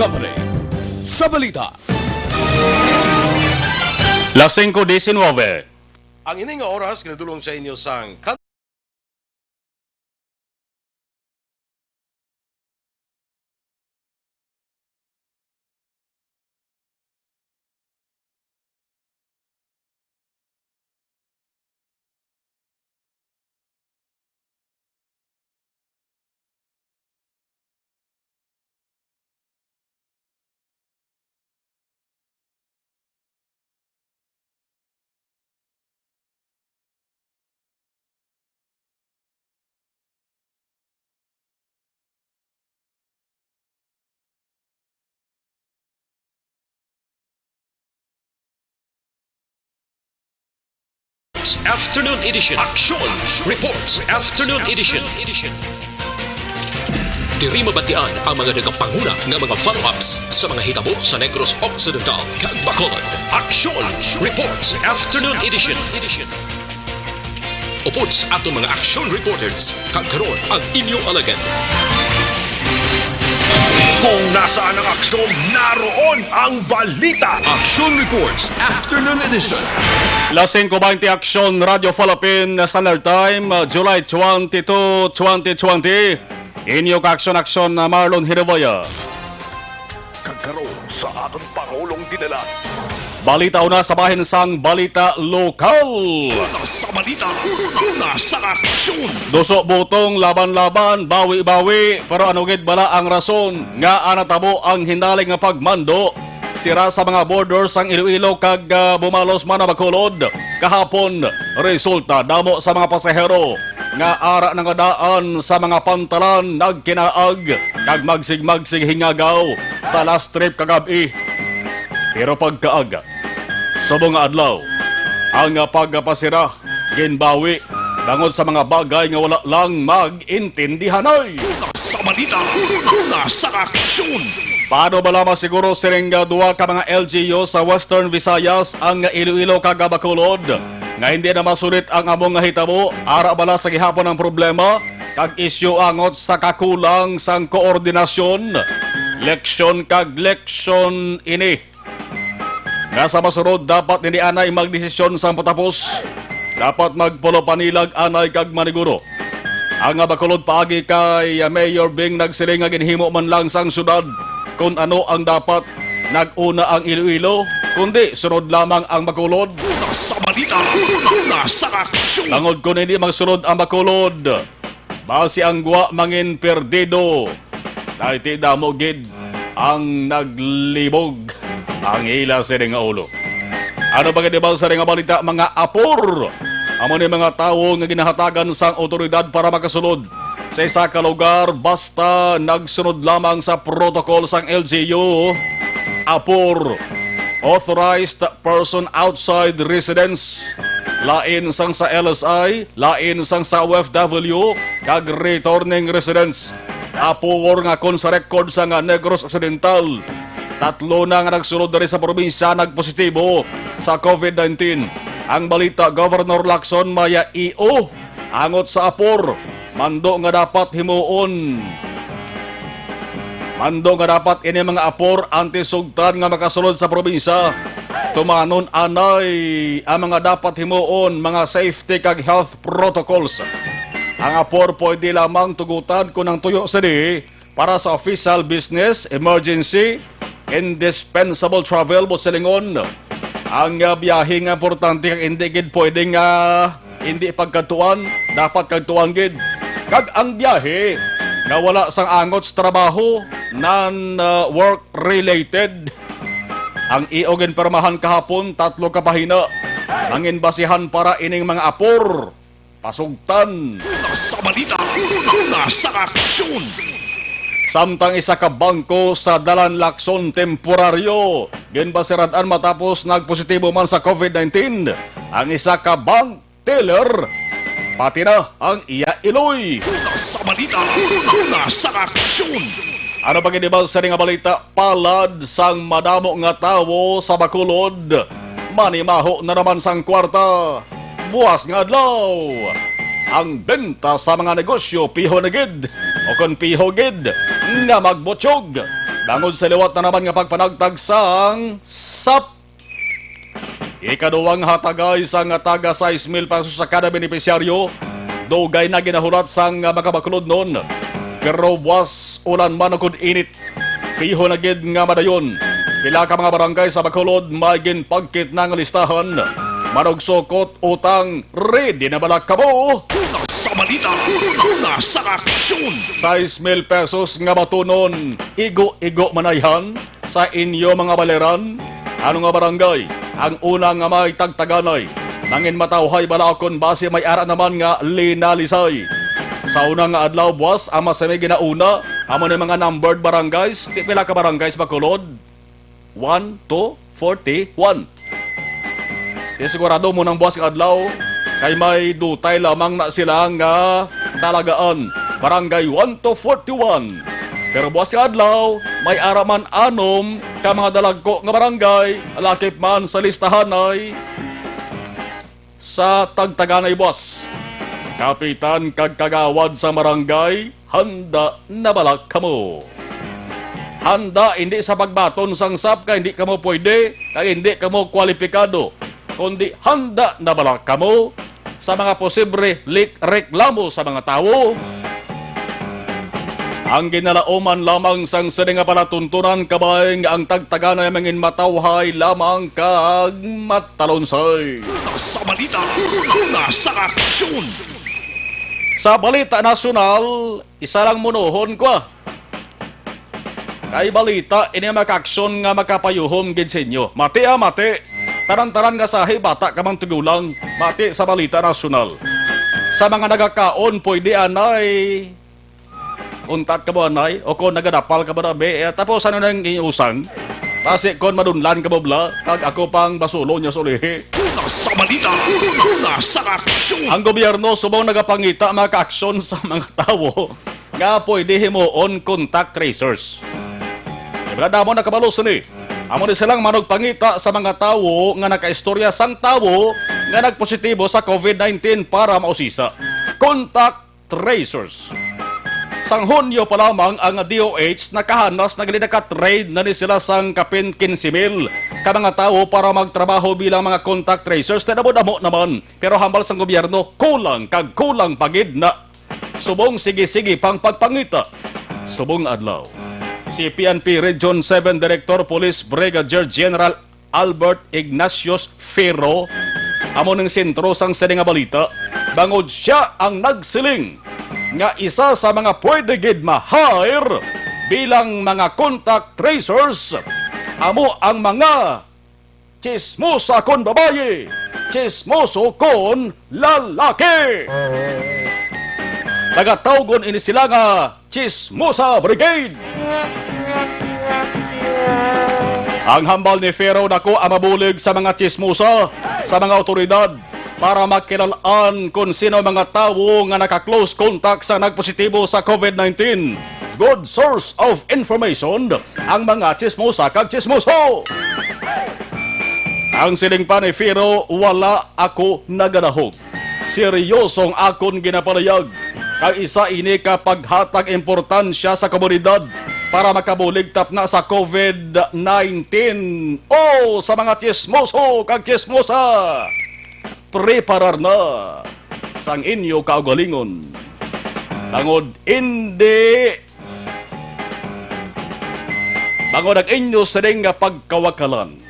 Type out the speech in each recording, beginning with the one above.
Company sa balita. Las 5:19. Ang ining nga oras kinadulong sa inyo sang Afternoon Edition. Action Reports Afternoon Edition. Diri mabatian ang mga nagapanguna nga mga follow-ups sa mga hitabo sa Negros Occidental kag Bacolod. Action Reports Afternoon Edition. Upods ato mga action reporters kag karon ang inyong alagad. Kung nasaan ang aksyon, naroon ang balita. Action Reports Afternoon Edition. Las 5:20 Action Radio Philippine Standard Time, July 22, 2020. Inyo ka-action na Marlon Hiravoya. Kagkaroon sa atong Pangulong dinala. Balita una sa bahin sang balita lokal. Una sa balita, una sa aksyon. Duso butong laban-laban, bawi-bawi, pero anugid bala ang rason nga anatabo ang hinaling nga pagmando. Sira sa mga borders ang Iloilo kag bumalos man na Bacolod. Kahapon, resulta damo sa mga pasahero nga ara nga daan sa mga pantalan nagkinaag kag magsig-magsig hingagaw sa last trip kagabi. Pero pagkaaga, subong nga adlaw, ang pagpasira ginbawi bangod sa mga bagay nga wala lang mag-intindihanay. Una sa balita, una sa aksyon. Paano ba lamang siguro siringga duwa ka mga LGU sa Western Visayas ang Iloilo kag Bacolod nga hindi na masulit ang among nga hitabo ara bala sa gihapon ang problema kag isyu angot sa kakulang sang koordinasyon, leksyon kag leksyon ini. Nga sa masunod, dapat hindi anay magdesisyon sa patapos. Dapat magpulo panilag anay kag maniguro. Ang Bacolod paagi kay Mayor Bing nagsiling nga ginhimo man lang sang syudad kung ano ang dapat. Nag-una ang Iloilo, kundi sunod lamang ang Bacolod. Una sa balita, una sa aksyon. Langod kung hindi magsunod ang Bacolod, basi ang guwa mangin perdido. Dahil ti damo gid ang naglibog ang ila sa nga ulo. Ano ba ganibal sa nga balita mga apor? Amo ni mga tawo nga ginahatagan sang otoridad para makasulod sa isa ka lugar basta nagsunod lamang sa protocol sang LGU. Apor, authorized person outside residence. Lain sang sa LSI, lain sang sa OFW, kag returning residence. Apor nga kon sa record sa nga Negros Occidental. Tatlo na nga nagsunod na rin sa probinsya nagpositibo sa COVID-19. Ang balita, Governor Lacson Maya EO, angot sa Apor, mando nga dapat himuon. Mando nga dapat ini mga Apor anti-sugtan nga makasulod sa probinsya. Tumanon anay ang mga dapat himuon mga safety kag health protocols. Ang Apor pwede lamang tugutan kung ang tuyo sa di para sa official business, emergency, indispensable travel but silingon ang biyahe nga importante kag hindi gid pwedeng hindi pagkatuan dapat kagtuan gid kag ang biyahe nga wala sang angot sa trabaho non work related ang iogin permahan kahapon 3 ka pahina ang basihan para ining mga apor pasugtan. Una sa balita, una sa aksyon. Samtang isa ka bangko sa Dalan Lacson temporaryo ginbasiradaan matapos nagpositibo man sa COVID-19. Ang isa ka bank teller pati na ang iya iloy. Una sa balita, una sa aksyon. Ano ba ginibal sa nga balita? Palad sang madamo nga tawo sa Bacolod. Manimaho na naman sang kwarta. Buwas nga adlaw. Ang benta sa mga negosyo piho na gid o kon piho gid nga magbotsyog Bangod sa liwat na naman nga pagpanagtag sang SAP. Ikaduwang hatagay sang taga 6,000 pesos sa kada benepisyaryo. Dugay na ginahulat sang makabakulod noon. Pero buwas ulan man akod init. Piho na gid nga madayon. Pila ka mga barangay sa Bacolod magin pagkit ng listahan. Manog sukot utang ready na balak kamo. Una sa balita, una sa aksyon. 6,000 pesos nga batunon. Igo-igo manayhan sa inyo mga baleran. Ano nga barangay? Ang una nga may tagtaganay. Nangin matawhay balakon base may ara naman nga linalisay. Sa unang nga adlaw buwas, ama sa may ginauna, amo na mga numbered barangays. Di pila ka barangays Bacolod? 1, 2, 41. Di sigurado mo ng buwas nga adlaw, kay may dutay lamang na sila nga talagaan. Barangay 1 to 41. Pero buwas nga adlaw, may araman anom ka mga dalagko nga barangay, alakip man sa listahan ay sa tagtaganay boss. Kapitan kag kagawad sa barangay, handa na balak kamo. Handa hindi sa pagbaton sang SAP ka hindi kamo pwede, kag hindi kamo kwalipikado, kundi handa na balak kamo sa mga posible reklamo sa mga tao. Ang ginalauman lamang sang sini nga palatuntunan kabay nga ang tagtaganay mangin matawhay lamang kag matalonsay. Una sa balita, una sa aksyon. Sa balita nasyonal, isa lang munuhon ko. Kay balita, ini makaksyon nga makapayuhom gid sa inyo. Mati mati. Taran-taran nga sahi bata kamang tigulang. Mati sa balita nasyonal. Sa mga nagakaon, pwede anay untat ka mo anay, o kung nagadapal ka mo na be, tapos ano nang iusang? Kasi kung madunlan ka mo bla, kag ako pang basulo niya sulihi. Una sa balita, una sa aksyon. Ang gobyerno subong nagapangita mga ka-aksyon sa mga tao nga pwede himuon contact tracers. Ibrada mo nakabalos ni. Amo ni silang manugpangita sa mga tao nga nakaistorya sang tao nga nagpositibo sa COVID-19 para mausisa. Contact tracers. Sang Hunyo pa lamang ang DOH nakahanas na naka-trade na ni sila sang kapin 15,000 ka mga tao para magtrabaho bilang mga contact tracers. Tinabot-amo naman. Pero hambal sang gobyerno, kulang kag kulang pagid na. Subong sige-sige pang pagpangita. Subong adlaw. Si PNP Region 7 Director Police Brigadier General Albert Ignatius Ferro, amo ng sentro sang sini nga balita, bangod siya ang nagsiling nga isa sa mga pwede gid ma-hire bilang mga contact tracers amo ang mga chismosa kon babaye, chismoso kon lalaki. Tagatawgon ini sila nga Chismosa Brigade. Ang hambal ni Ferro nako ang mabulig sa mga chismosa, sa mga otoridad, para makilalaan kung sino mga tao nga naka-close contact sa nagpositibo sa COVID-19. Good source of information ang mga chismosa kag chismoso. Ang siling pa ni Ferro, wala ako naganahog. Seryosong akon ginapalayag. Kag isa ini kapaghatag importansya sa komunidad para makabuligtap na sa COVID-19. O sa mga chismoso kag chismosa, preparar na sang inyo kaugalingon. Bangod hindi. Bangod ang inyo sining nga pagkawakalan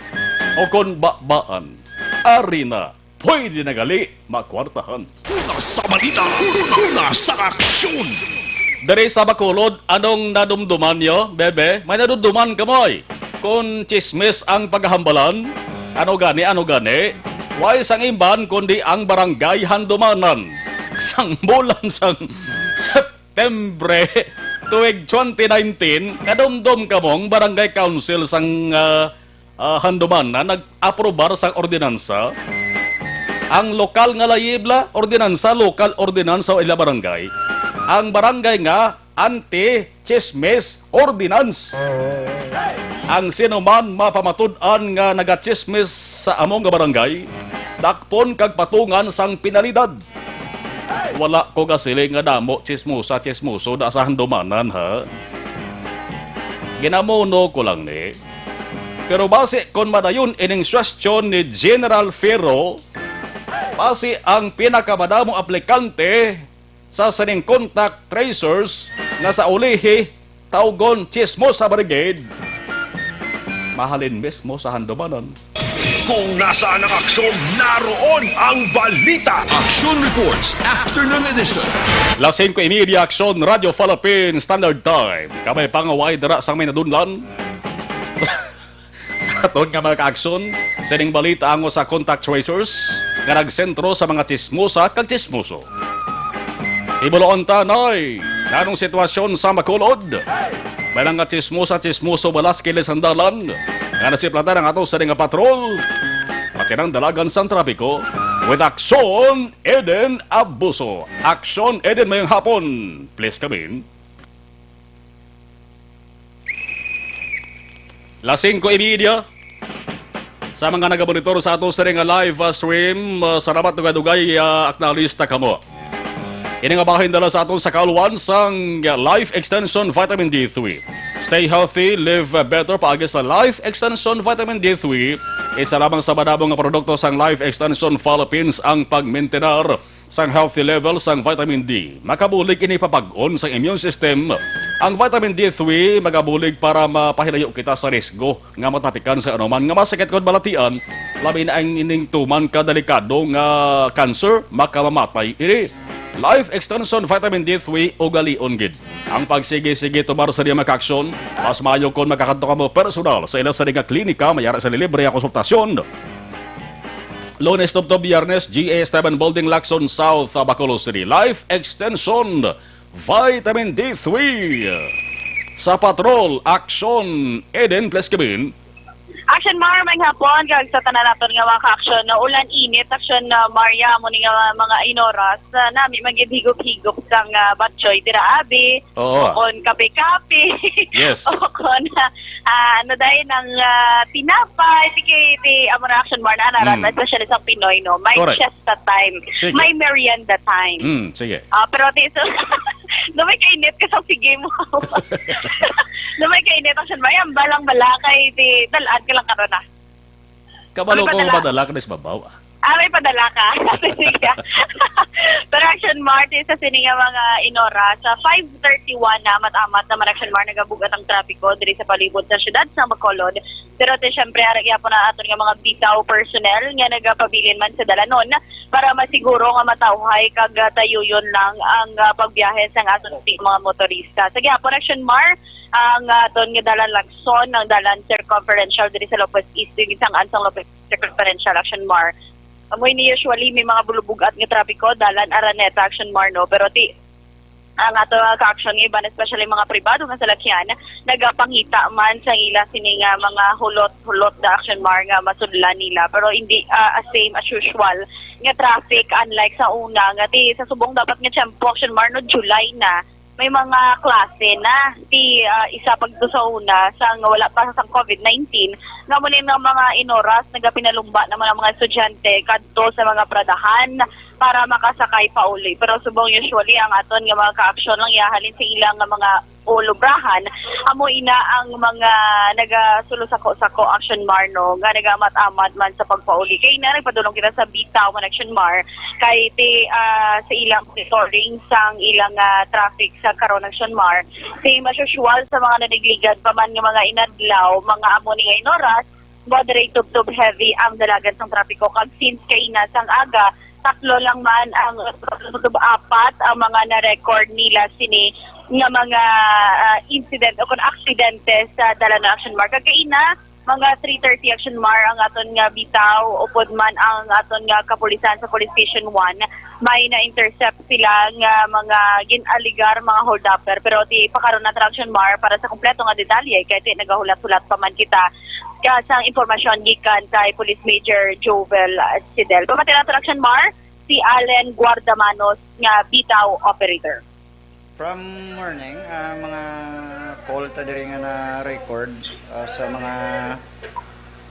o kon bakbaan. Ari na, pwede na gali makwartahan. Una sa balita, una sa aksyon. Dari sa Bacolod, anong nadumduman nyo, bebe? May nadumduman ka mo'y. Kung chismis ang paghahambalan, ano gani? Why sang imban kundi ang barangay handumanan. Sang bulan sang Septembre tuig 2019, kadumdum kamong barangay council sang handumanan nag-aprobar sang ordinansa. Ang lokal nga layibla, ordinansa, lokal ordinansa o ila barangay. Ang barangay nga anti-chismis ordinance. Ang sinuman mapamatud-an nga naga-chismis sa among nga barangay, dakpon kag patungan sang penalidad. Wala ko kasili nga damo chismosa, chismoso da sa handumanan ha. Ginamuno ko lang ni. Pero base kon madayon ining suwestyon ni General Ferro, base ang pinakamadamong aplikante sa sining contact tracers nga sa ulihi tawgon Chismosa Brigade. Mahalin mismo sa handumanan. Kung nasaan ang aksyon, naroon ang balita. Action Reports Afternoon Edition. Lasing ko imedia aksyon Radio Philippines Standard Time. Kamay pangaway dara sang may nadunlan. Sa aton nga mga ka-aksyon, sining balita ango sa contact tracers nga nagsentro sa mga chismosa kag chismoso. Ibuloon tanay, nanong sitwasyon sa Makulod. Balang nga chismoso balas kilis sandalan. Nga nasiplatan ang ato sa nga patrol. Pati ng dalagan sa trapiko with Aksyon Eden Abuso. Aksyon Eden mayang hapon. Please come in. Lasing ko imedia. Sa mga nagabonitor sa ato sa nga live stream, salamat dugay aknalista kamo. Ini nga bahin dala sa aton sa kaluan sang Life Extension Vitamin D3. Stay healthy, live better paagi sa Life Extension Vitamin D3. Isa lamang sa madamong nga produkto sang Life Extension Philippines ang pagmaintenar sang healthy level sang vitamin D. Makabulig ini papag-on sang immune system. Ang vitamin D3 magabulig para mapahilayo kita sa risgo nga matapikan sa anuman nga masakit kod balatian, labi na ang ining tuman ka delikado nga cancer makamamatay ini. Life Extension Vitamin D3 o galion gid. Ang pagsige-sige tumar sa diya makaksyon, mas maayo kon makakanto ka mo personal sa ilang sa nga klinika, mayara sa libre ang konsultasyon. Lunes to Biyernes, GA7 Building Lacson South, Bacolod City. Life Extension Vitamin D3. Sa patrol, Aksyon Eden plus Kevin. Action Mar, may hapon, kag sa tanan naton nga mga ka-aksyon na ulan init, aksyon na Maria mo nga mga inoras, nami magigihigop-higop sang batchoy, tira abi, Oo. o kon kape-kape, Yes. o kon ano dahil ng tinapay, ti amara Action Mar na anaran, especially sa Pinoy, no, may Correct. siesta time, Sige. may merienda time. Sige. Pero so, lumay kainit ka sa sige mo. Lumay kainit Action Mar, yan balang balakay, dalaan ka lang karon na. Kabalo May ko padala. madala ka na babaw. May padala ka. Pero Action Mart, sa sininga mga inora, sa 5:31 na amat-amat naman Action Mart, nagabugat ang trapiko diri sa palibot sa syudad sa Bacolod. Pero syempre, aragya po na aton nga mga bitaw personnel nga nagapabilin man sa dalanon para masiguro nga matawhay kag tayuyon lang ang pagbiyahe sa aton mga motorista. Sa gyapon Action Mart, ang aton nga dalan Lacson, ang dalan circumferential diri sa Lopez East, isang ansang Lopez circumferential Action Mart. Amoy ni usually may mga bulubugat nga trapiko dalan Araneta Action Mar, no, pero ang ato ka-action iban especially mga pribado nga salakyan nagapangita man sa ila sini nga mga hulot da Action Mar nga masudlan nila, pero hindi same as usual nga traffic unlike sa una nga sa subong dapat nga tiyempo Action Mar no July na may mga klase na isa pagto sa una sa wala pa sa COVID-19 nga mo nga mga inoras nagapinalumba naman ang mga estudyante kadto sa mga pradahan para makasakay pa uli. Pero subong usually ang aton nga mga ka-aksyon lang ihalin sa ilang nga mga ulubrahan amo ina ang mga nagasulu-sako Action Mar, no, nga nagamat-amat man sa pagpauli kay na nagpadulong kita sa bitaw man Action Mar kay sa ilang monitoring sang ilang traffic sa karon Action Mar same as usual sa mga nanigligad pa man nga mga inadlaw mga amo ni nga inoras moderate to heavy ang dalagan sang trapiko kag since kay na sang aga tatlo lang man ang apat ang mga na-record nila sini nga mga incident o kung aksidente sa dalan ng Action Mar. Kakaina, mga 3:30 Action Mar ang aton nga bitaw upod man ang aton nga kapulisan sa Police Station 1. May na-intercept sila nga mga ginaligar, mga hold-upper. Pero pakaroon na Action Mar para sa kumpleto nga detalye kaya nagahulat-hulat pa man kita sa impormasyon gikan kay Police Major Jovel Sidel. Pamati na Action Mar, si Allen Guardamanos nga bitaw operator. From morning, mga call ta diri nga na record sa mga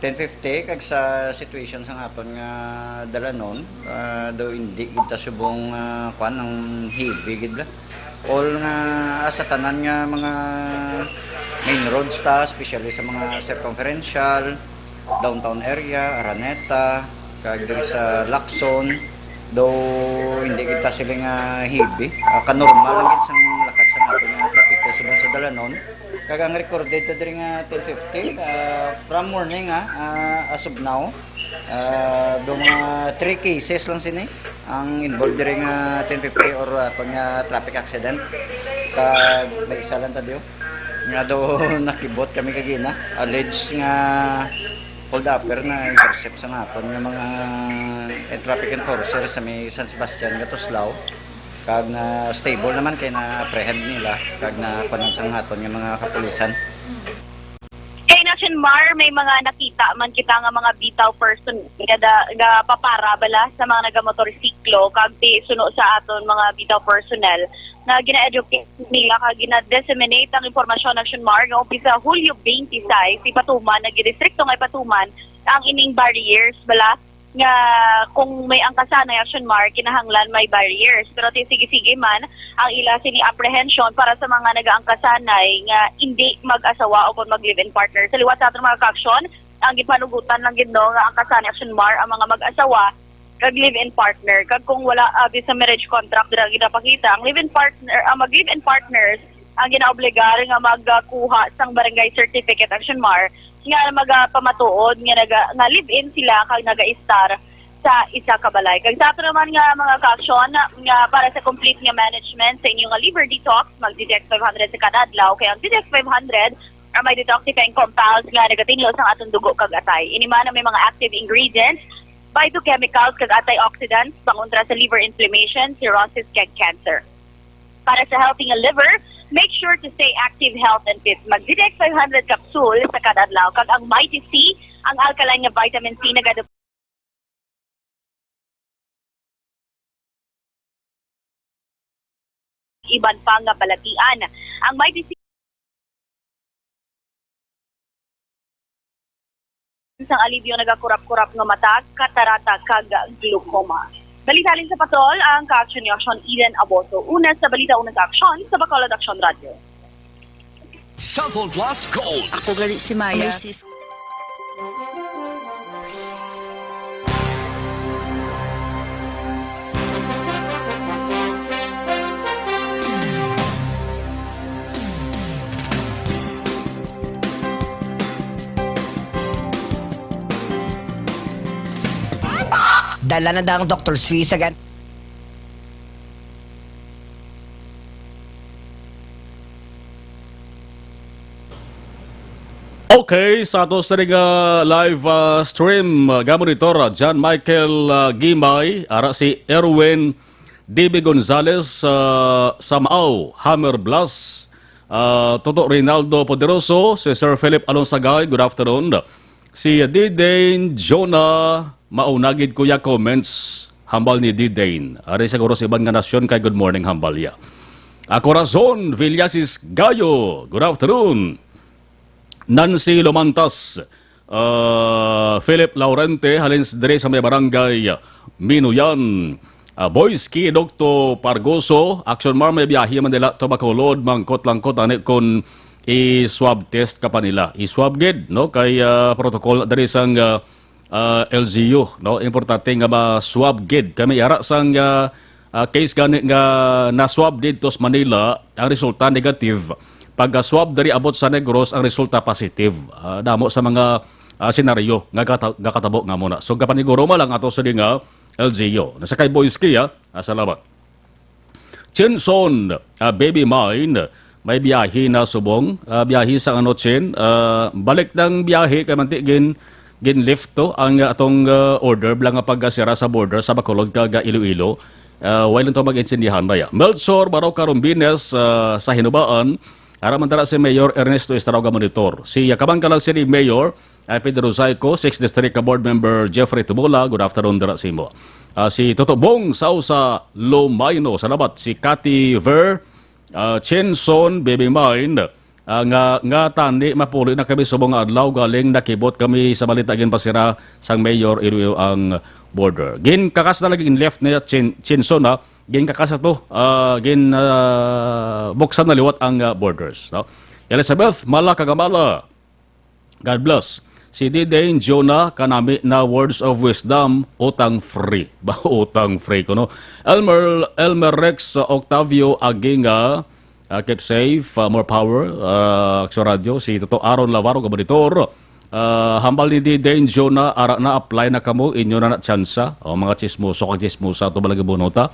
10:50 kag sa situation sa aton nga dalanon, daw hindi kita subong kwan ang heavy gid ba. all nga sa tanan nga mga main roads ta, especially sa mga circumferential, downtown area, Araneta, kag diri sa Lacson, though hindi kita sila nga hibi. Kanormal lang gid sang lakat sa ato nga trapiko subong sa Dalanon. Kag ang recorded ta diri nga 10:50 from morning as of now. Do mga 3 cases lang sini ang involved diri nga 10:50 or ato nga traffic accident. Kag may isa lang ta diyo nga do nakibot kami kagina alleged nga hold upper na intercept sa hapon nga mga traffic enforcer sa may San Sebastian Gatoslao kag na stable naman kay na apprehend nila kag na kunan sa haton nga mga kapulisan. Action Mar, may mga nakita man kita nga mga bitaw person nga paparabala sa mga nagamotorsiklo kag ti suno sa aton mga bitaw personnel nga gina-educate nila kag gina-disseminate ang impormasyon Action Mar nga umpisa Hulyo 26 ipatuman nag-distrikto nga ipatuman ang ining barriers bala nga kung may angkasan na Action Mar kinahanglan may barriers pero sige-sige man ang ila sini apprehension para sa mga nagaangkasanay nga hindi mag-asawa o kung mag-live-in partner sa liwat sa ating mga ka-aksyon ang gipanugutan lang gid no nga angkasan ni Action Mar ang mga mag-asawa kag live-in partner kag kung wala sa marriage contract dira ginapakita ang live-in partner ang mag-live-in partners ang ginaobligar nga magkuha sang barangay certificate Action Mar nga magpamatuod nga live-in sila kag naga-star sa isa ka balay. Kag sa ato naman nga mga ka-aksyon nga para sa complete nga management sa inyong liver detox mag-DDX 500 sa kada adlaw kay ang DDX 500 may detoxifying compounds nga nagatinlo sa atong dugo kag atay. Ini man may mga active ingredients, phytochemicals kag antioxidants pangontra sa liver inflammation, cirrhosis kag cancer. Para sa healthy nga liver, make sure to stay active, health, and fit. Mag-DDX 500 capsule sa kada adlaw. Kag ang Mighty C, ang alkaline nga vitamin C na gado iban pa nga balatian. Ang Mighty C sang alibyo nagakurap-kurap nga mata, katarata kag glaucoma. Balitalin sa patol ang ka-aksyon ni Aksyon Eden Aboto. Una sa balita unang ka-aksyon sa Bacolod Aksyon Radio. Cellphone Plus Gold. Ako gali si Maya. Dala na daw ang Dr. Swiss agad. Okay, sa ato sa live stream, gamonitor John Michael Gimay, ara si Erwin D.B. Gonzales, Samao, Hammer Blas, Toto Rinaldo Poderoso, si Sir Philip Alonsagay, good afternoon. Si Didane Jonah, maunagid kuya comments, hambal ni Didane. Ari siguro sa ibang nga nasyon kay good morning hambal ya. Corazon Villasis Gayo, good afternoon. Nancy Lomantas, Philip Laurente, halins dire sa may barangay Minuyan. Boyski, Dr. Pargoso, Action Mar may biyahe man nila to Bacolod, mangkot-langkot ani kun i-swab test ka pa nila. I-swab gid no kay protocol diri sang LGU no importante nga ma-swab gid kami ara sang case gani nga na-swab dito sa Manila ang resulta negative. Pag swab dari abot sa Negros ang resulta positive. Damo sa mga senaryo nga katabo nga muna. So kapaniguro lang ato sa nga LGU. Nasa kay Boyski salamat. Chinson Baby Mine may biyahe na subong, biyahe sa Anochin, balik ng biyahe kay manti gin-lift to ang atong order bilang nga pagkasira sa border sa Bacolod kag Iloilo. While ito mag-insindihan na ya. Melchor Baraw Carombines sa Hinubaan, araman tara si Mayor Ernesto Estrauga Monitor. Si Kabangkalang City Mayor Pedro Zayco, 6th District Board Member Jeffrey Tumula, good afternoon dara si mo. Si Totobong Sausa Lomaino, salamat. Si Cathy Ver, Chinson Baby Mine, nga tani mapuli na kami subong adlaw galing nakibot kami sa balita gin pasira sang Mayor Iruyo ang border. Gin kakas na lagi in left na Chinson gin kakasa to, buksan na liwat ang borders. No? Elizabeth, mala kagamala. God bless. Si Didane Jonah kanami na words of wisdom, utang free. Ba utang free ko no. Elmer Rex Octavio Aginga, keep safe, more power sa radio. Si Toto Aaron Lavaro kabaditor. Hambal ni Didane Jonah ara na apply na kamo inyo na tsansa. O mga chismoso kag chismosa to balaga bunota.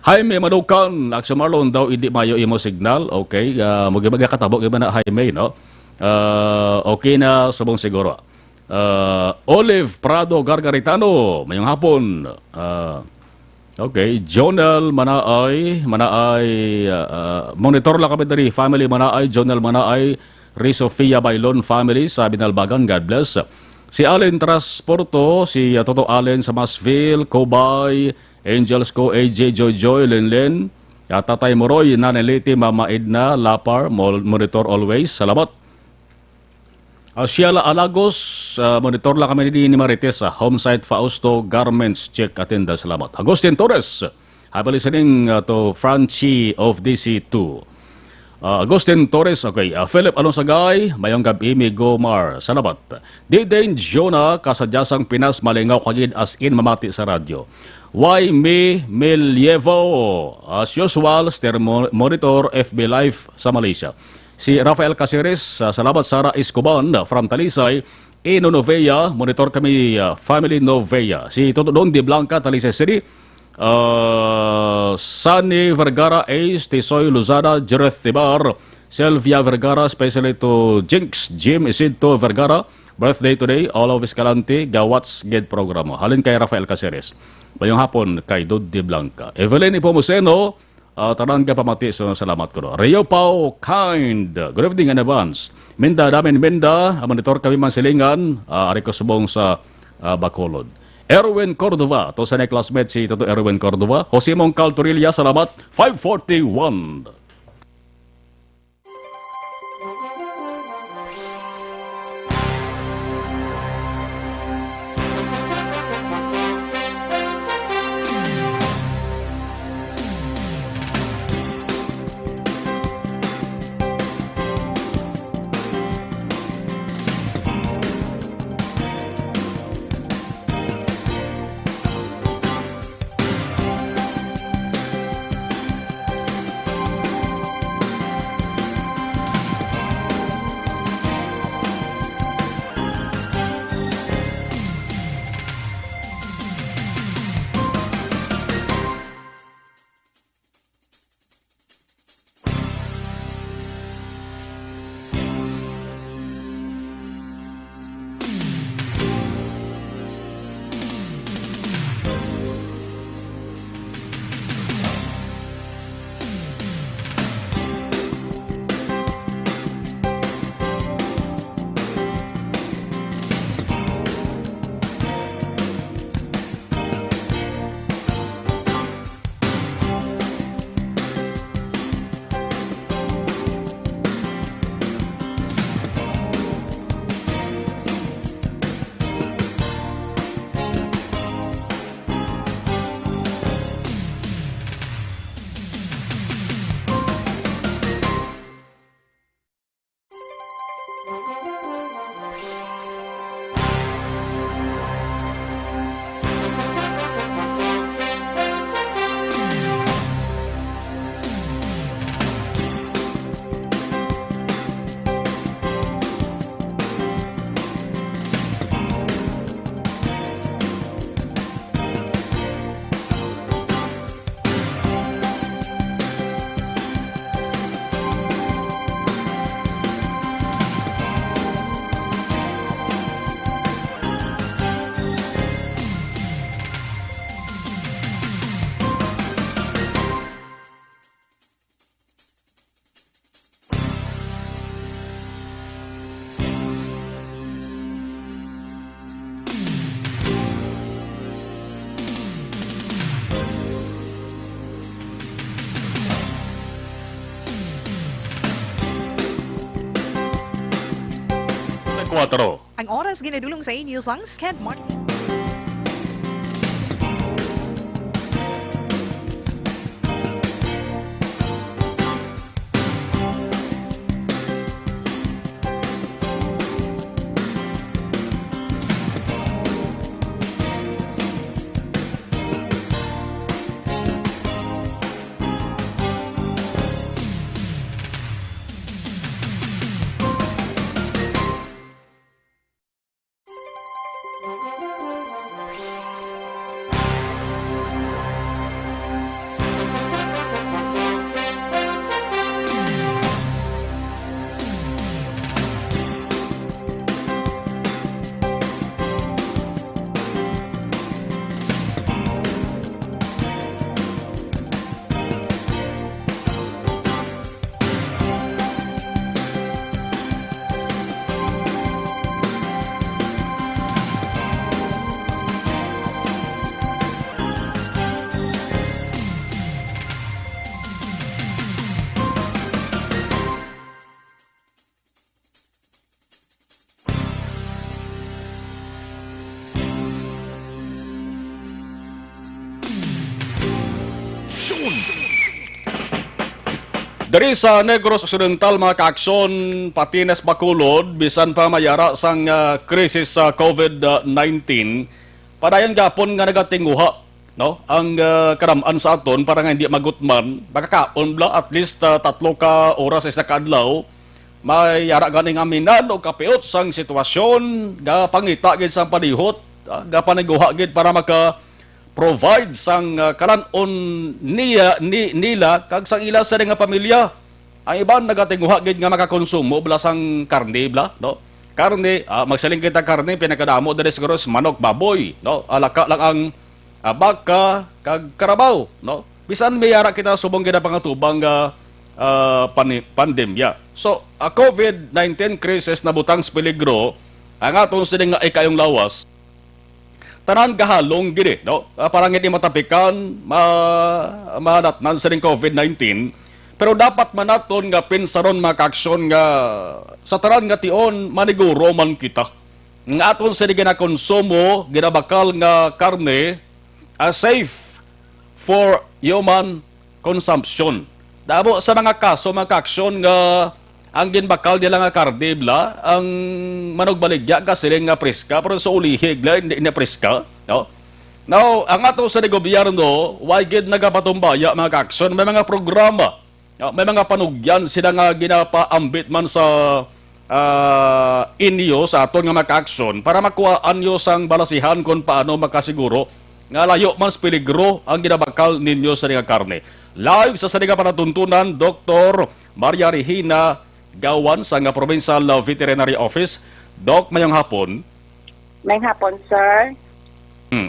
Jaime Madukan, Akso Marlon daw hindi mayo imo signal. Okay, mugi katabo gyud na Jaime no. Okay na subong siguro. Olive Prado Gargaritano, mayong hapon. Okay, Jonel Manaay, monitor lang kami dari family Manaay, Jonel Manaay, Sofia Bailon family sa Binalbagan, God bless. Si Allen Transporto, si Toto Allen sa Masville, Kobay, Angels ko, AJ Joy, Lenlen, Tatay Moroy, Naneliti, Mama Edna, Lapar, monitor always, salamat. Sheila Alagos, monitor lang kami ni Marites sa Homesite Fausto Garments Check Attenda. Salamat. Agustin Torres, happy listening to Franchi of DC2. Agustin Torres, okay. Philip Alonsagay, mayong gabi, Migomar. Salamat. Didane Jonah, kasadyasang Pinas, malingaw kagid as in mamati sa radyo. Y. Me Milievo, as usual, monitor FB Live sa Malaysia. Si Rafael Caceres, salamat Sara Escoban from Talisay, Eno Novea, monitor kami Family Novea. Si Totodon de Blanca, Talisay City, Sunny Vergara Ace, Tisoy Luzada, Jereth Tibar, Sylvia Vergara, especially to Jinx, Jim Isidto Vergara, birthday today, all of Escalante, Gawats Ged Programo. Halin kay Rafael Caceres. Bayong hapon kay Dod de Blanca. Evelyn Ipomuseno, tanan ka pamati, so salamat ko. Rio Pao Kind, good evening in advance. Minda, monitor kami mansilingan, ari ko subong sa Bacolod. Erwin Cordova, to sa classmate si Toto Erwin Cordova. Jose Mongcal Torilla, salamat, 541. Ang oras ginadulong sa inyo sang Sked Martin. Dari sa Negros Occidental mga kaaksyon, Patines Bacolod, bisan pa mayara sang krisis sa COVID-19, padayon gapon nga nagatinguha, no? Ang karaman sa aton para nga hindi magutman, makakaon bla at least 3 ka oras sa kadlaw, mayara ganing aminan o kapiot sang sitwasyon, ga pangita gid sang palihot, ga paniguha gid para provide sang kalanon nila kag sang ila sa nga pamilya. Ang iban nagatinguha gid nga makakonsumo bla sang karne bla, no? Karne, magsaling kita karne pinakadamo diri siguro sa manok, baboy, no? Alaka lang ang baka kag karabaw, no? Bisan may yara kita subong gid pangatubang pandemya. So, COVID-19 crisis na butang sa peligro ang atong sining nga ikayong lawas tanan kahalong gini, no? Parang hindi matapikan, madatnan sa ring COVID-19, pero dapat manaton nga pinsaron makaaksyon nga sa tanan nga tion maniguro man kita. Nga aton sa ginakonsumo, ginabakal nga karne, safe for human consumption. Dabo sa mga kaso, makaaksyon nga ang ginbakal nila nga kardibla, ang manog baligya kasi nga preska, pero sa ulihig la, hindi na preska. No? Now, ang ato sa gobyerno, why gid nagapatumbaya mga kaakson, may mga programa, no? May mga panugyan sila nga ginapaambit man sa inyo, sa aton nga mga kaakson, para makuhaan nyo sang balasihan kung paano makasiguro nga layo man sa peligro ang ginabakal ninyo sa nga karne. Live sa nga panatuntunan, Dr. Maria Regina Gawan sa nga Provincial Veterinary Office. Doc, mayong hapon. Mayong hapon, sir.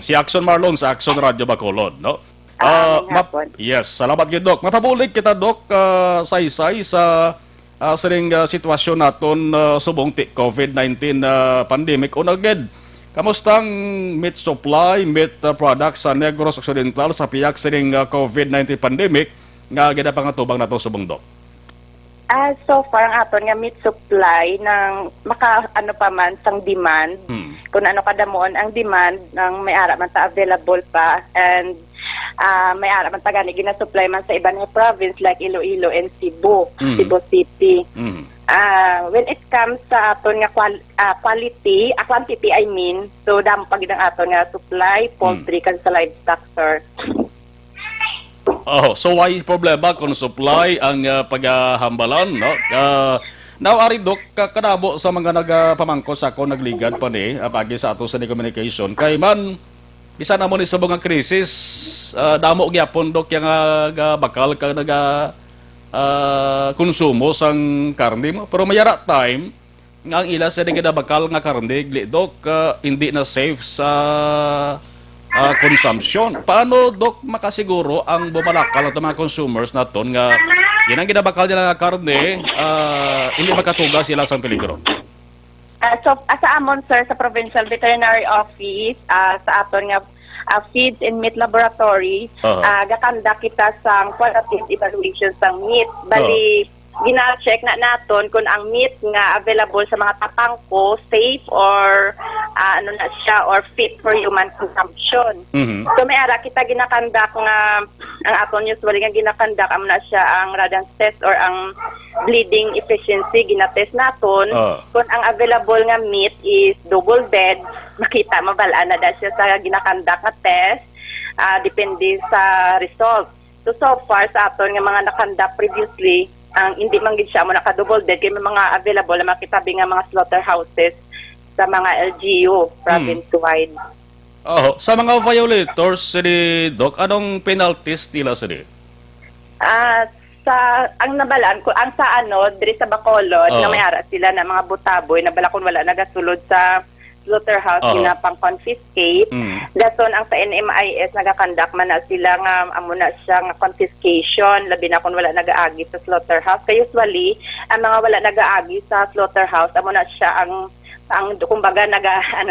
Si Axon Marlon sa Axon Radio Bacolod, no? Mayong hapon. Yes, salamat gid, Doc. Mapabulig kita, Doc, saysay sa siring sitwasyon naton subong COVID-19 pandemic. Una gid, kamustang meat supply, meat products sa Negros Occidental sa piyak siring COVID-19 pandemic nga ginapangutubang nato subong, Doc? So far, ang aton nga meat supply ng ano pa man sang demand, kung ano kadamon ang demand ng may ara man ta available pa, and may ara man ta gani gina-supply man sa ibang province like Iloilo and Cebu, Cebu City. When it comes sa aton nga quality, quantity I mean, so damo pa gid ang aton nga supply, poultry kag sa livestock, sir. So why problema kung supply ang paghambalan, no? Now, ari, Doc, kadabo sa mga nagpamangko sa ako, nagligad pa ni, pagi sa ato sa communication, kay man, bisa na mo ni sa mga krisis, damo gyapon, Doc, yung bakal ka konsumo sang karne mo. Pero mayara time, nga ang ila sa bakal nga karne, Doc, hindi na safe sa consumption. Paano, Doc, makasiguro ang bumalakal at mga consumers naton nga yan ang ginabakal nila nga karne, hindi makatuga sila sa peligro? So, sa amon, sir, sa Provincial Veterinary Office, sa aton nga Feeds and Meat Laboratory, gakanda kita sa qualitative evaluation sa meat. Bali, gina-check na naton kung ang meat nga available sa mga tatangko safe or ano na siya or fit for human consumption. So may ara kita ginakandak nga ang aton usually nga ginakandak amo na siya ang radance test or ang bleeding efficiency ginatest naton kung ang available nga meat is double dead, makita mabalaan na siya sa ginakandak nga test, depende sa result. So far sa aton nga mga nakandak previously, ang hindi man gid siya mo naka-double dead kay may mga available na makitabi nga mga slaughterhouses sa mga LGU province-wide. Sa mga violators, Doc, anong penalties nila sila? Ang nabalaan ko, ang sa diri sa Bacolod, na may ara sila na mga butaboy na balakon wala nagasulod sa slaughterhouse na pang-confiscate. Dason ang sa NMIS nagakandak man na sila nga amo na siya nga confiscation labi na kung wala nagaagi sa slaughterhouse. Kay usually ang mga wala nagaagi sa slaughterhouse amo na siya ang kumbaga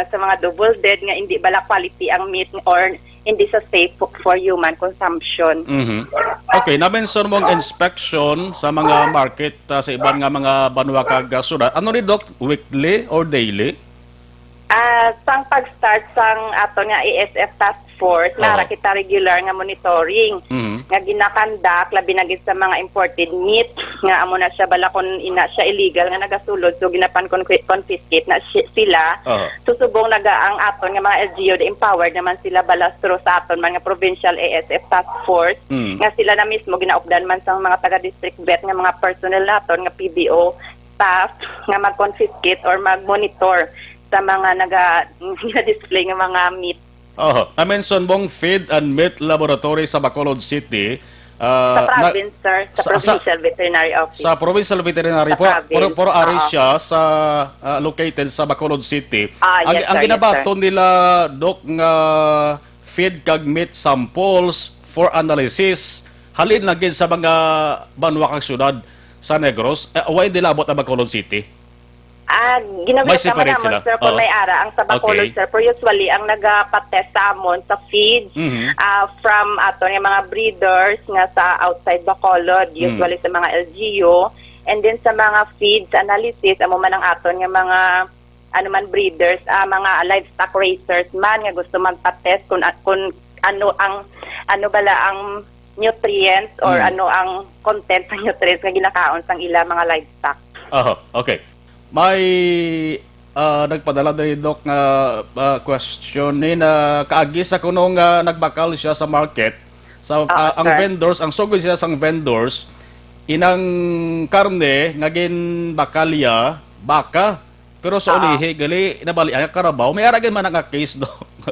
sa mga double dead nga hindi bala quality ang meat or hindi sa safe for human consumption. Okay, na-mention mong inspection sa mga market sa iban nga mga banwa kag sudat. Ano ni, Doc? Weekly or daily? Sang pag-start sang ato nga ASF Task Force, nara kita regular nga monitoring nga ginakandak labi na gid sa mga imported meat nga amo na siya bala kon ina siya illegal nga nagasulod so ginapan confiscate na sila. Susubong naga ang aton nga mga LGU empowered naman sila balastro sa aton mga provincial ASF Task Force nga sila na mismo ginaupdan man sang mga taga district vet nga mga personnel naton nga PBO staff nga mag-confiscate or mag-monitor sa mga nag-display ng mga meat. Na-mention mong Feed and Meat Laboratory sa Bacolod City. Sa province, sir. Sa Provincial Veterinary Office. Sa Provincial Veterinary. Puro ari siya sa located sa Bacolod City. Yes, ang ginabato nila, Dok, nga feed kag meat samples for analysis. Halin na gid sa mga banwa kag syudad sa Negros. Why nila abot ang Bacolod City? Ginawin naman namon, sir, kung may ara ang sa Bacolod, sir. Pero usually, ang nagpa-test sa amon sa feeds from ato nga mga breeders nga sa outside Bacolod, usually sa mga LGU, and then sa mga feeds analysis, amo man ang aton nga mga breeders, mga livestock racers man nga gusto man pa-test kung ano bala ang nutrients or ano ang content ng nutrients nga ginakaon sang ila mga livestock. Okay. May nagpadala na Doc nga question ni na kaagi sa kuno nga nagbakal siya sa market sa ang vendors, ang sugod siya sang vendors inang karne nga ginbakalya baka pero sa ulihi gali nabali ang Carabao may aragin man nga case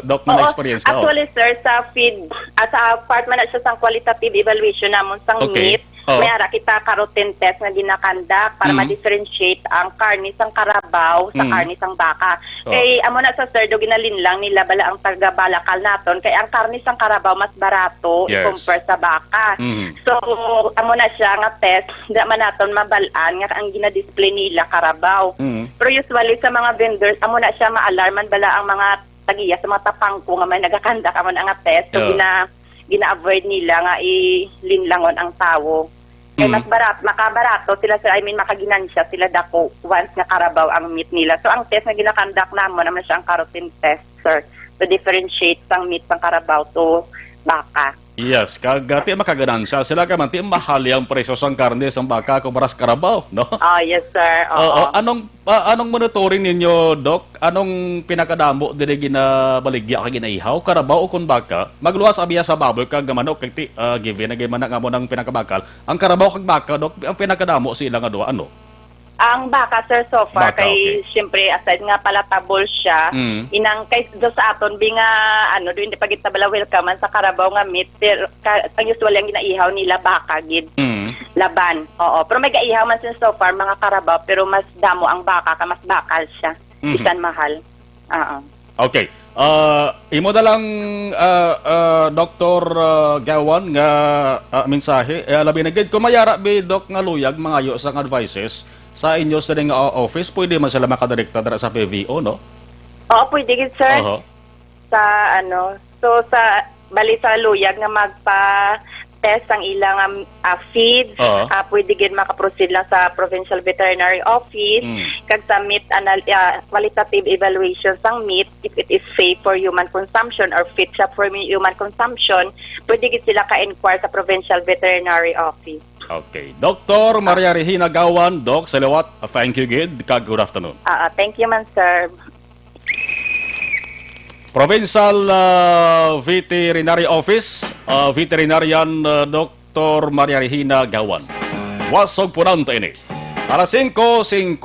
Doc na experience ka. Actually sir sa feed sa part man na siya sang qualitative evaluation namon sang meat. May ara kita carotene test nga ginakandak para ma-differentiate ang karne sang Carabao sa karne sang baka. Kay amo na sa sir do ginalinlang nila bala ang taga-balakal naton kay ang karne sang Carabao mas barato compare sa baka. So amo na siya nga test da man naton mabalaan nga ang gina-display nila Carabao. Pero usually sa mga vendors amo na siya ma-alarman bala ang mga tagiya sa mga tapangko nga may nagakandak amo na nga test so gina-avoid nila nga ilinlangon ang tawo. Kaya mas makabarato sila sir, makaginansya sila dako once nga Carabao ang meat nila. So ang test na ginakandak namo naman siya ang carotene test, sir, to differentiate sang meat sang Carabao to baka. Yes, kagati makaganansya sila ka man ti mahal ang presyo sang karne sang baka kumpara sa Carabao, no? Yes sir. Anong monitoring ninyo, Doc? Anong pinakadamo dili ginabaligya ka ginaihaw Carabao o kun baka? Magluwas abiya sa baboy kag manok kay given na man nga mo nang pinakabakal. Ang Carabao kag baka, Doc, ang pinakadamo sila nga duha ano? Ang baka sir so far kay syempre aside nga palatable siya inang kay do sa aton bi nga do hindi pagita bala welcome sa Carabao nga meat pero ang usually ang ginaihaw nila baka gid laban pero may gaihaw man sin so far mga Carabao pero mas damo ang baka mas bakal siya bisan mahal. Okay. Imo na lang Dr. Gawan nga mensahe labi na gid kung mayara bi Doc nga luyag mangayo sang advices sa inyo sa ring office, pwede man sila makadirekta dara sa PVO, no? Pwede gid sir. Sa so sa bali sa luyag nga magpa-test ang ilang feed, pwede gid makaproceed lang sa Provincial Veterinary Office kag sa meat qualitative evaluation sang meat if it is safe for human consumption or fit siya for human consumption, pwede gid sila ka-inquire sa Provincial Veterinary Office. Okay. Dr. Maria Regina Gawan, Doc, salawat. Thank you, Gid. Good afternoon. Thank you, man, sir. Provincial Veterinary Office, Veterinarian Dr. Maria Regina Gawan. Wasog po nanto ini. Alas 5:54.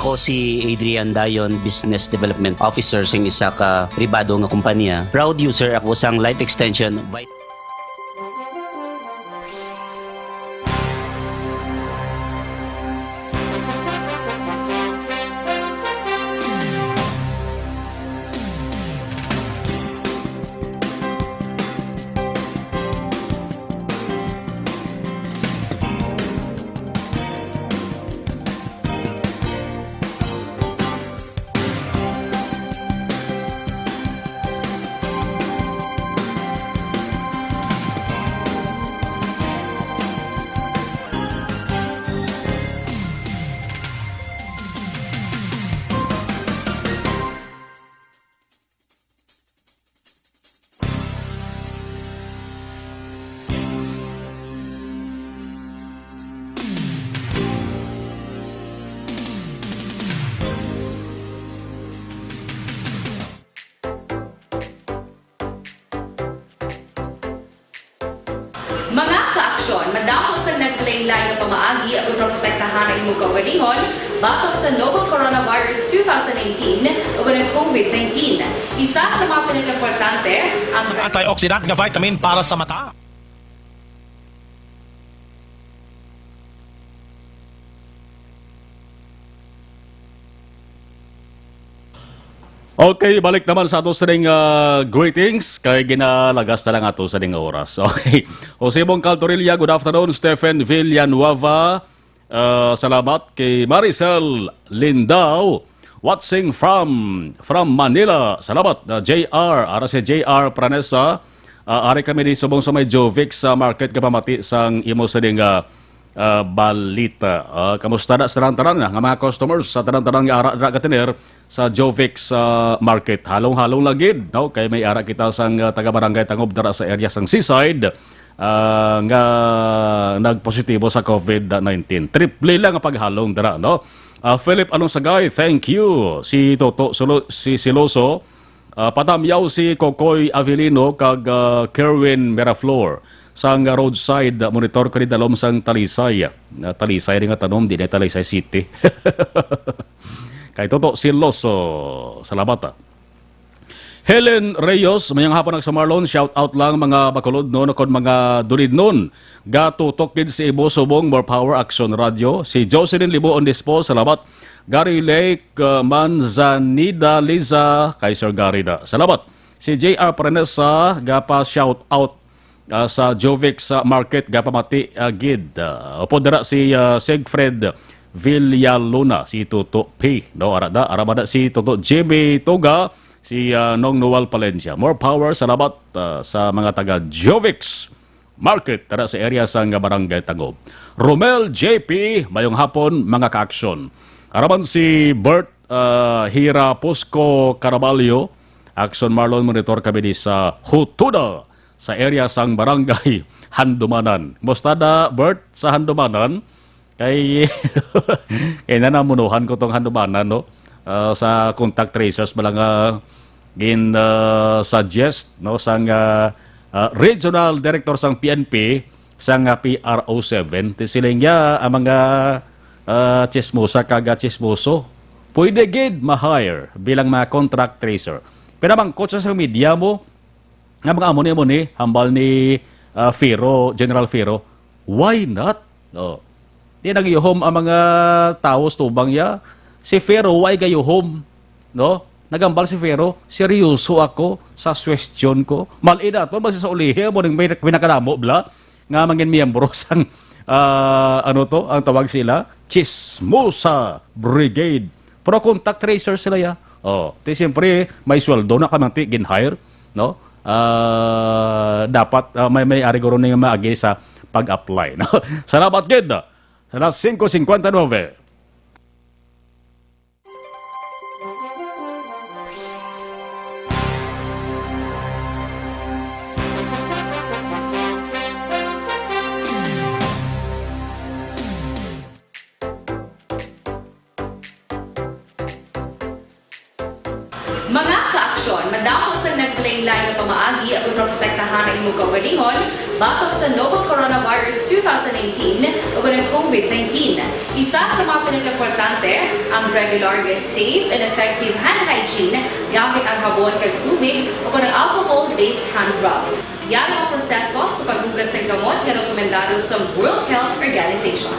Ako si Adrian Dayon, Business Development Officer sa isa ka pribado nga kumpanya. Proud user ako sang Life Extension by kaaksyon, madamo sa naglaylay na pamaagi at protektahan ang imong kaugalingon batok sa novel coronavirus 2018 o ng COVID-19. Isa sa mga pinaka-importante ang antioxidant nga vitamin para sa mata. Okay, balik naman sa ato sa ding greetings. Kay ginalagas na lang ato sa ding oras. Okay. Jose Bong Caltorilla, good afternoon. Stephen Villanueva, salamat. Kay Maricel Lindao, watching from Manila. Salamat. JR, ara si JR Pranesa. Ari kami di subong sa may Jovic sa market kapamati sang imo sa ding balita. Kamusta na sa tanan nga mga customers sa tanan nga ara gatiner sa Jovic market. Halong-halong lagid, no? Kay may ara kita sang taga-barangay Tangob dara sa area sang Seaside nga nagpositibo sa COVID-19. Triple lang ang paghalong dara, no? Philip Alonsagay, thank you. Si Toto si Siloso, patamyaw si Kokoy Avelino kag Kerwin Meraflor sang roadside monitor ko ni dalom sang Talisay. Talisay rin nga tanom, di na Talisay City. Kay Toto Siloso, salamat. Helen Reyes, mayang hapon sa Marlon, shout out lang mga bakulod no, kon mga dulid nun. Gatutok kid si Ibo Subong, More Power Action Radio. Si Jocelyn Libo on Dispo, salamat. Gary Lake, Manzanida Liza, kay Sir Gary da, salamat. Si JR Prenesa, gapa shout out sa Jovic sa market, gapa mati gid. Opo dara si Sigfred Villaluna, si Toto P. No, arabada si Toto JB Toga, si Nong Noel Palencia. More power, salamat sa mga taga Jovix Market, tara sa area sa Barangay Tangob. Romel JP, mayong hapon, mga ka-aksyon. Araban si Bert Hirapusco Caraballo, Action Marlon, monitor kami di sa Hutuda, sa area sang Barangay Handumanan. Mustada, Bert, sa Handumanan, kay nanamunuhan ko tong Handumanan, no? Sa contact tracers balang suggest, no, sang regional director sang PNP sang PRO7 siling ya ang mga chismosa kaga chismoso pwede gid ma-hire bilang mga contract tracer. Pero bang coach sa media mo nga mga amo ni hambal ni Fero, General Fero, why not? No. Di nagyuhom ang mga tao tubang ya. Si Fero, why gayuhom? No? Nagambal si Fero, seryoso ako sa question ko. Malina to, basta sa ulihe mo nang may pinakadamo, bla, nga mangin miyembro sang, ang tawag sila, Chismosa Brigade. Pero contact tracer sila ya. Di siyempre, may sweldo na kamanti, gin-hire, no? Dapat, may ariguro na yung maagi sa pag-apply. No? Salamat, gid. Sa 5:59. Mga kaaksyon, madamo sa naglaylay na pamaagi at protektahan ang imong kaugalingon batok sa novel coronavirus 2018 o ng COVID-19. Isa sa mga pinaka-importante ang regular, safe, and effective hand hygiene gamit ang habon kag tubig o ng alcohol-based hand rub. Yan ang proseso sa paghugas ng gamot na rekomendado sa World Health Organization.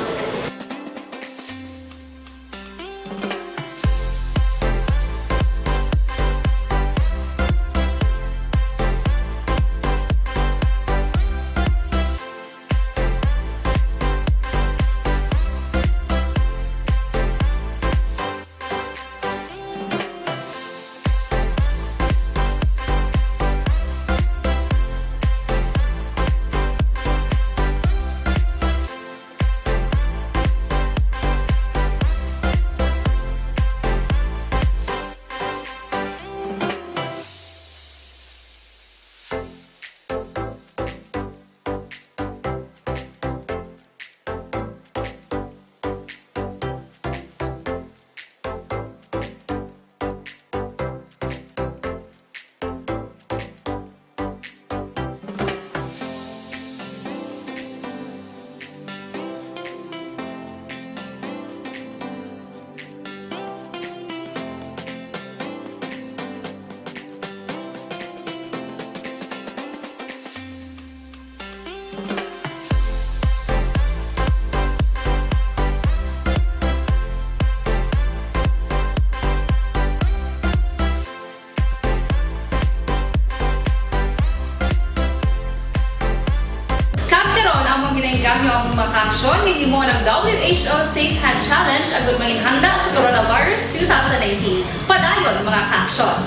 pinainganyo ang mga aksyon ni mo ng WHO Safe Hand Challenge agad mahinhanda sa coronavirus 2019. Padayon mga aksyon.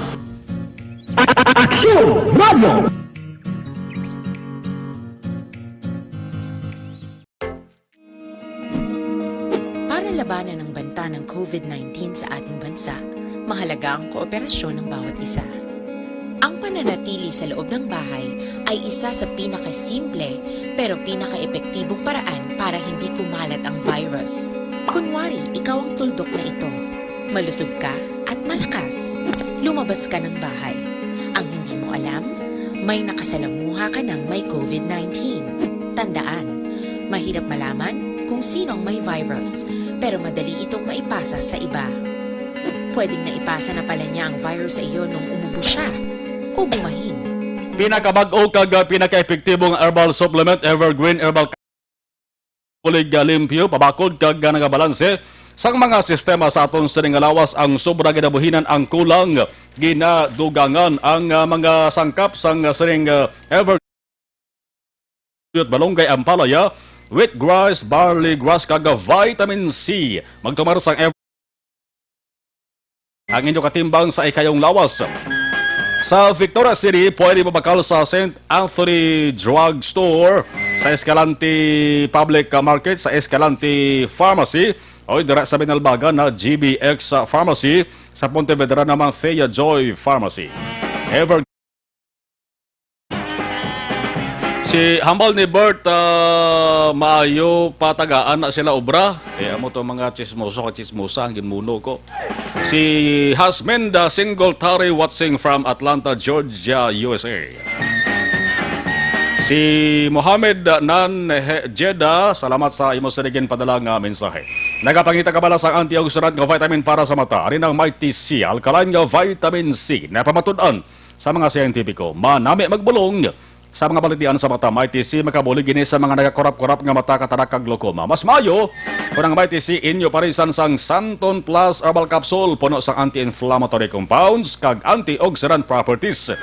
Aksyon Radio! Para labanan ang banta ng COVID-19 sa ating bansa, mahalaga ang kooperasyon ng bawat isa. Ang pananatili sa loob ng bahay ay isa sa pinakasimple pero pinaka-epektibong paraan para hindi kumalat ang virus. Kunwari, ikaw ang tuldok na ito. Malusog ka at malakas. Lumabas ka ng bahay. Ang hindi mo alam, may nakasalamuha ka ng may COVID-19. Tandaan, mahirap malaman kung sino ang may virus, pero madali itong maipasa sa iba. Pwedeng naipasa na pala niya ang virus sa iyo nung umubo siya o bumahin. Pinakabag-o kag pinaka-epektibong herbal supplement Evergreen Herbal Kulig limpyo pabakod kag nagabalanse sang mga sistema sa aton sining lawas ang sobra ginabuhinan ang kulang ginadugangan ang mga sangkap sang sining Evergreen balonggay ampalaya wheatgrass barley grass kag vitamin C magtumar sang ang inyo katimbang sa ikayong lawas. Sa Victoria City, pwede mabakal sa St. Anthony Drug Store, sa Escalante Public Market, sa Escalante Pharmacy, o direct sa Binalbagan na GBX Pharmacy, sa Pontevedra naman Thea Joy Pharmacy. Si hambal ni Bert, maayo patagaan na sila obra. Amo to mga chismoso ka chismosa, ang ginmuno ko. Si Hasminda Singletary watching from Atlanta, Georgia, USA. Si Mohamed Nan Jeddah, salamat sa imo sa digin padala nga mensahe. Nagapangita ka bala sa antioxidant nga vitamin para sa mata. Ari ng Mighty C, alkaline nga vitamin C, na pamatud-an sa mga siyentipiko. Manami magbulong sa mga balitian sa mata. Mighty C makabuli gini sa mga nagakorap-korap nga mata katarak kag glaucoma. Mas mayo kung ang Mighty C inyo parisan sang Santon Plus Herbal Capsule puno sang anti-inflammatory compounds kag antioxidant properties.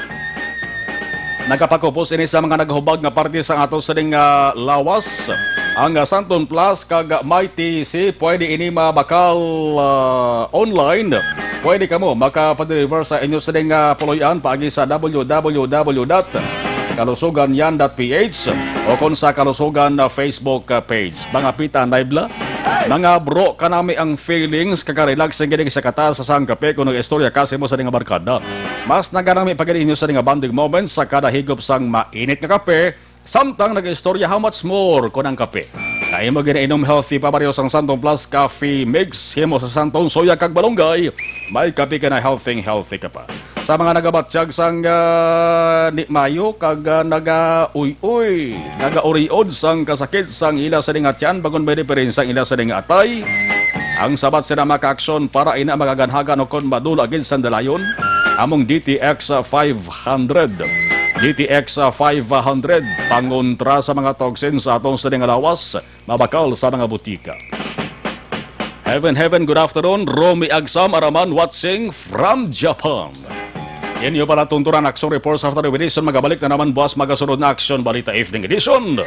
Nagapakupos ini sa mga naghubag nga parte sa ato sa ding lawas. Ang Santon Plus kag Mighty C pwede ini mabakal online. Pwede kamo makapadeliver sa inyo sa ding puloyan paagi sa www.kalusuganyan.ph o kung sa Kalusugan Facebook page. Mga pita naibla, mga bro, kanami ang feelings kakarelax ang ginig sa kata sa sangkape kung nag-istorya kasi mo sa nga barkada. Mas naganami pag-ininyo sa nga bonding moments sa kada higop sang mainit nga kape, samtang nag-istorya how much more kung ang kape. Kaya mo ginainom healthy pa pareho sang Santon Plus Coffee Mix, himo sa Santon Soya kag Balonggay, may kape ka na healthy ka pa. Sa mga nagabatsyag sang ni Mayo kag naga-uy-uy, naga-uriod sang kasakit sang ila sa dinga tiyan bagon may reference sang ila sa dinga atay. Ang sabat sila maka-aksyon para ina magaganhagan o kon madula agad sang dalayon, among DTX 500. DTX 500 pangontra sa mga toxins sa atong sa dinga lawas, mabakal sa mga butika. Heaven, good afternoon. Romy Agsam Araman watching from Japan. Inyo pala tunturan action reports after the edition. Magabalik na naman buwas magasunod na action balita evening edition.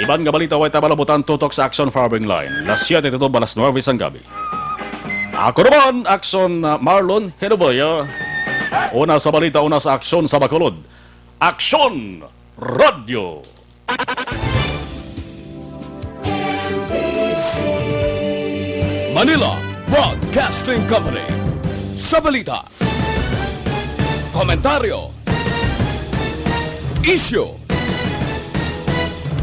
Iban nga balita way tabalabutan tutok sa action farming line. Las 7 ito balas 9 ang gabi. Ako naman, action Marlon Henoboya. Una sa balita, una sa action sa Bacolod. Action Radio. Manila Broadcasting Company. Sa balita, komentaryo, issue,